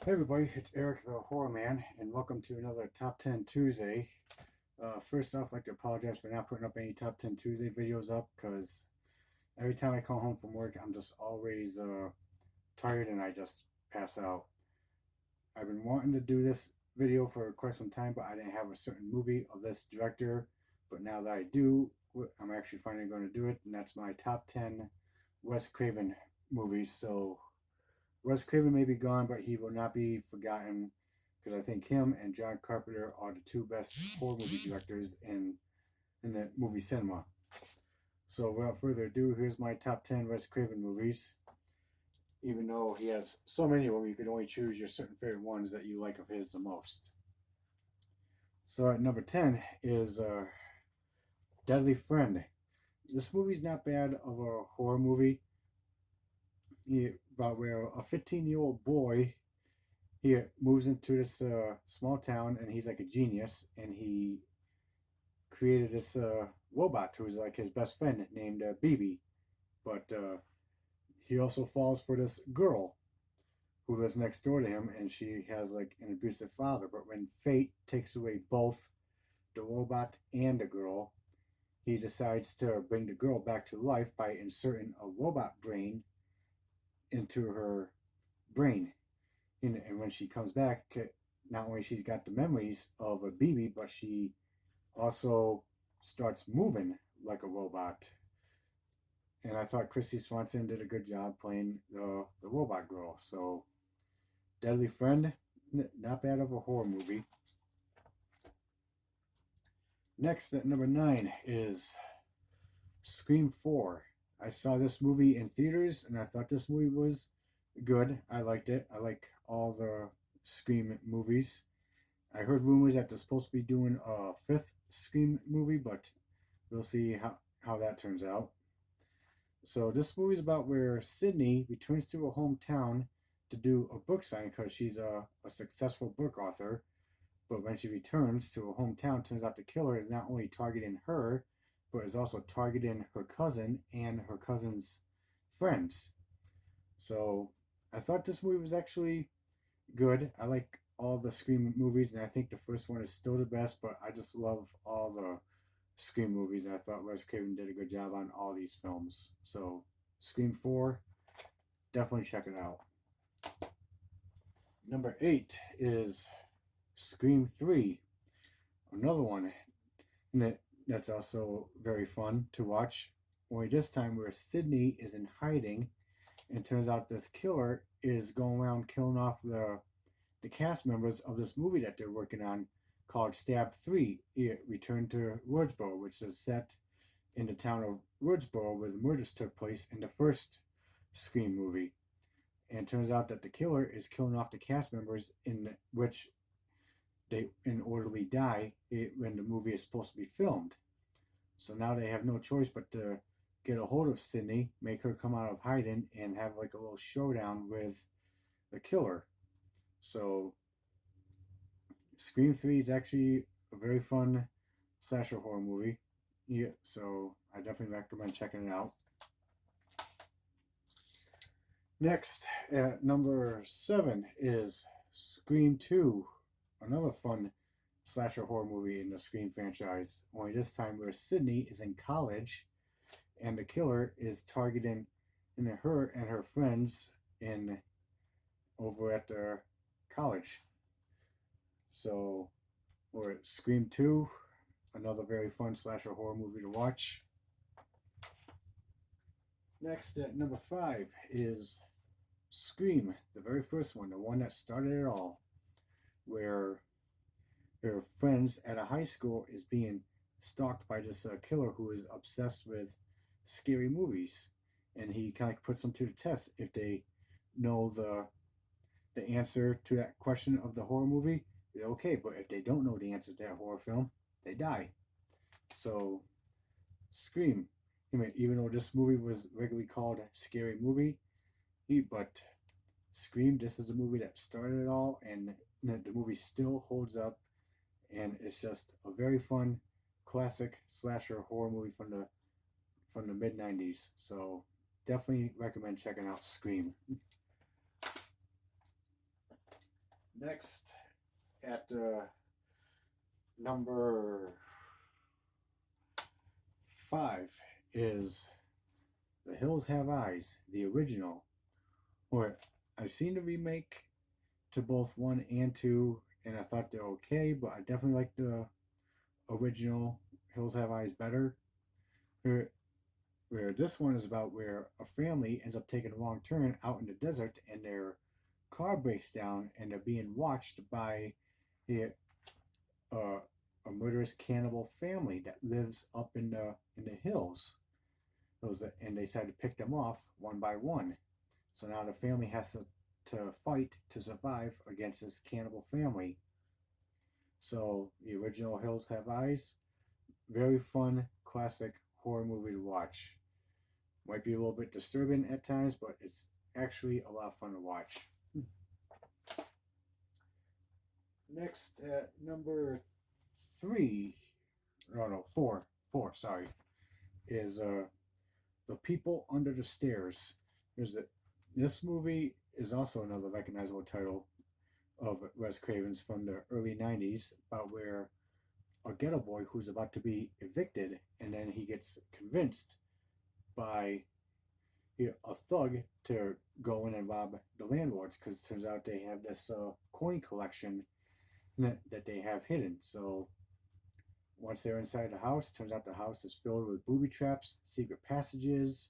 Hey everybody, it's Eric the Horror Man, and welcome to another Top 10 Tuesday. First off, I'd like to apologize for not putting up any Top 10 Tuesday videos up because every time I come home from work, I'm just always tired and I just pass out. I've been wanting to do this video for quite some time, but I didn't have a certain movie of this director. But now that I do, I'm actually finally going to do it, and that's my Top 10 Wes Craven movies. So Wes Craven may be gone, but he will not be forgotten because I think him and John Carpenter are the two best horror movie directors in the movie cinema. So without further ado, here's my top 10 Wes Craven movies. Even though he has so many of them, you can only choose your certain favorite ones that you like of his the most. So at number 10 is Deadly Friend. This movie's not bad of a horror movie. About where a 15-year-old boy he moves into this small town and he's like a genius and he created this robot who's like his best friend named BB. But he also falls for this girl who lives next door to him and she has like an abusive father. But when fate takes away both the robot and the girl, he decides to bring the girl back to life by inserting a robot brain into her brain. And when she comes back, not only she's got the memories of a BB, but she also starts moving like a robot. And I thought Christy Swanson did a good job playing the robot girl. So, Deadly Friend, not bad of a horror movie. Next at number 9 is Scream 4. I saw this movie in theaters and I thought this movie was good. I liked it. I like all the Scream movies. I heard rumors that they're supposed to be doing a fifth Scream movie, but we'll see how that turns out. So this movie is about where Sydney returns to her hometown to do a book signing because she's a successful book author. But when she returns to her hometown, turns out the killer is not only targeting her, but is also targeting her cousin and her cousin's friends. So I thought this movie was actually good. I like all the Scream movies, and I think the first one is still the best, but I just love all the Scream movies, and I thought Wes Craven did a good job on all these films. So, Scream 4, definitely check it out. Number 8 is Scream 3, another one that's also very fun to watch. Only this time where Sydney is in hiding, and it turns out this killer is going around killing off the cast members of this movie that they're working on called Stab 3, Return to Woodsboro, which is set in the town of Woodsboro where the murders took place in the first Scream movie. And it turns out that the killer is killing off the cast members in which they in orderly die when the movie is supposed to be filmed. So now they have no choice but to get a hold of Sydney, make her come out of hiding, and have like a little showdown with the killer. So Scream 3 is actually a very fun slasher horror movie. Yeah, so I definitely recommend checking it out. Next, at number 7 is Scream 2, another fun slasher horror movie in the Scream franchise. Only this time where Sydney is in college and the killer is targeting her and her friends in over at the college. So we're at Scream 2, another very fun slasher horror movie to watch. Next at number 5 is Scream, the very first one, the one that started it all, where her friends at a high school is being stalked by this killer who is obsessed with scary movies, and he kind of puts them to the test. If they know the answer to that question of the horror movie, they're okay. But if they don't know the answer to that horror film, they die. So, Scream. Even though this movie was regularly called a scary movie, but Scream, this is a movie that started it all, and the movie still holds up, and it's just a very fun, classic slasher horror movie from the mid '90s. So definitely recommend checking out Scream. Next, at number 5 is The Hills Have Eyes, the original. Or I've seen the remake to both 1 and 2, and I thought they're okay, but I definitely like the original Hills Have Eyes better. Where this one is about where a family ends up taking a wrong turn out in the desert and their car breaks down and they're being watched by a, uh, a murderous cannibal family that lives up in the hills. And they decide to pick them off one by one. So now the family has to fight to survive against this cannibal family. So the original Hills Have Eyes, very fun, classic horror movie to watch. Might be a little bit disturbing at times, but it's actually a lot of fun to watch. Next, at number 3, oh no, 4, sorry, is The People Under the Stairs. This movie is also another recognizable title of Wes Craven's from the early 90s, about where a ghetto boy who's about to be evicted, and then he gets convinced by a thug to go in and rob the landlords, because it turns out they have this coin collection that they have hidden. So once they're inside the house, turns out the house is filled with booby traps, secret passages,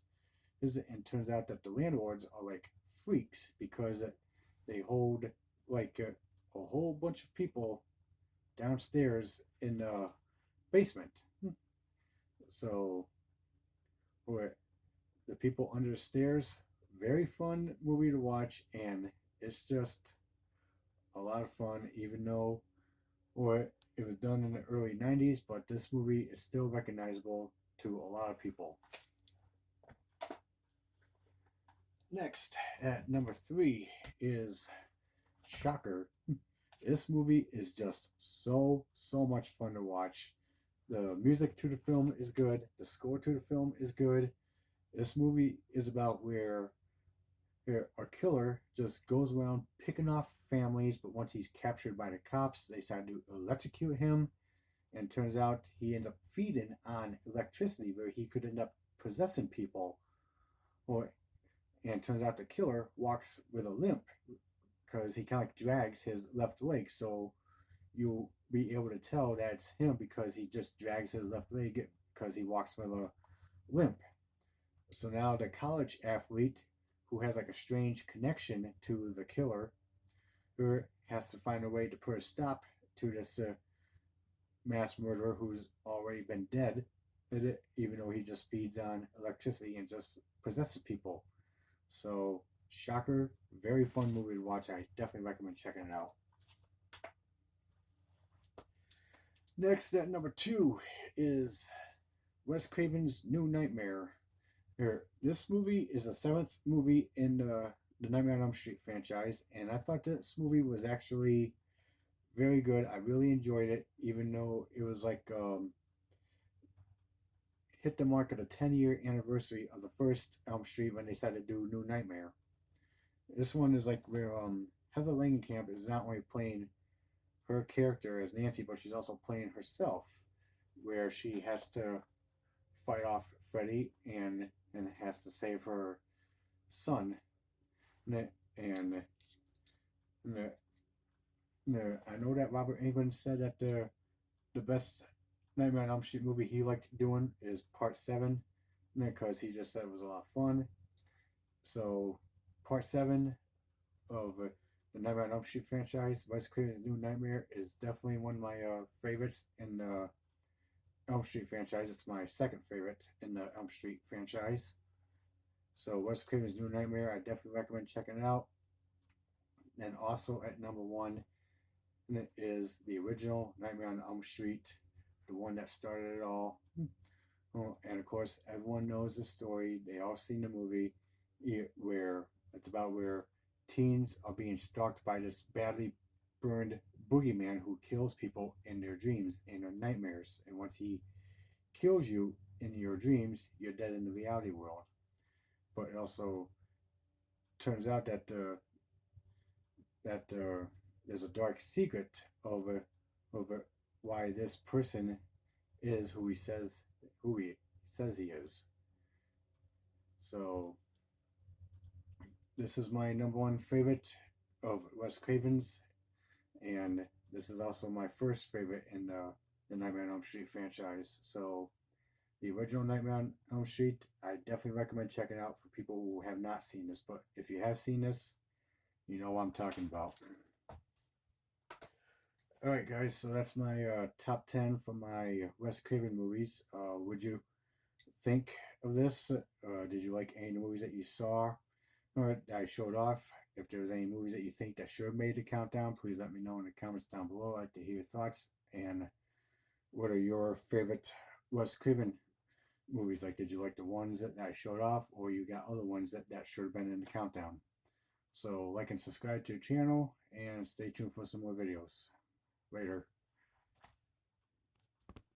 and turns out that the landlords are like freaks because they hold like a whole bunch of people downstairs in the basement. So, or The People Under the Stairs, very fun movie to watch, and it's just a lot of fun, even though it was done in the early 90s, but this movie is still recognizable to a lot of people. Next, at number 3 is Shocker. This movie is just so much fun to watch. The music to the film is good. The score to the film is good. This movie is about where a killer just goes around picking off families, but once he's captured by the cops, they decide to electrocute him, and turns out he ends up feeding on electricity where he could end up possessing people. And turns out the killer walks with a limp because he kind of like drags his left leg, so you'll be able to tell that it's him because he just drags his left leg because he walks with a limp. So now the college athlete, who has like a strange connection to the killer, has to find a way to put a stop to this mass murderer who's already been dead, even though he just feeds on electricity and just possesses people. So, Shocker, very fun movie to watch. I definitely recommend checking it out. Next, at number 2 is Wes Craven's New Nightmare. This movie is the 7th movie in the Nightmare on Elm Street franchise, and I thought this movie was actually very good. I really enjoyed it, even though it was like hit the mark of the 10-year anniversary of the first Elm Street when they decided to do New Nightmare. This one is like where Heather Langenkamp is not only playing her character as Nancy, but she's also playing herself, where she has to fight off Freddy and has to save her son. And I know that Robert Englund said that the best Nightmare on Elm Street movie he liked doing is Part 7, because he just said it was a lot of fun. So, Part 7 of the Nightmare on Elm Street franchise, Wes Craven's New Nightmare, is definitely one of my favorites in the Elm Street franchise. It's my second favorite in the Elm Street franchise. So, Wes Craven's New Nightmare, I definitely recommend checking it out. And also at number 1 is the original Nightmare on Elm Street, the one that started it all. And of course, everyone knows the story. They all seen the movie, where it's about where teens are being stalked by this badly burned boogeyman who kills people in their dreams, in their nightmares. And once he kills you in your dreams, you're dead in the reality world. But it also turns out that the there's a dark secret over why this person is who he says he is. So this is my number one favorite of Wes Craven's, and this is also my first favorite in the Nightmare on Elm Street franchise. So the original Nightmare on Elm Street, I definitely recommend checking out for people who have not seen this. But if you have seen this, you know what I'm talking about. Alright, guys, so that's my top 10 for my Wes Craven movies. Would you think of this? Did you like any movies that you saw or that I showed off? If there was any movies that you think that should have made the countdown, please let me know in the comments down below. I'd like to hear your thoughts. And what are your favorite Wes Craven movies? Like, did you like the ones that I showed off, or you got other ones that should have been in the countdown? So like and subscribe to the channel, and stay tuned for some more videos. Later.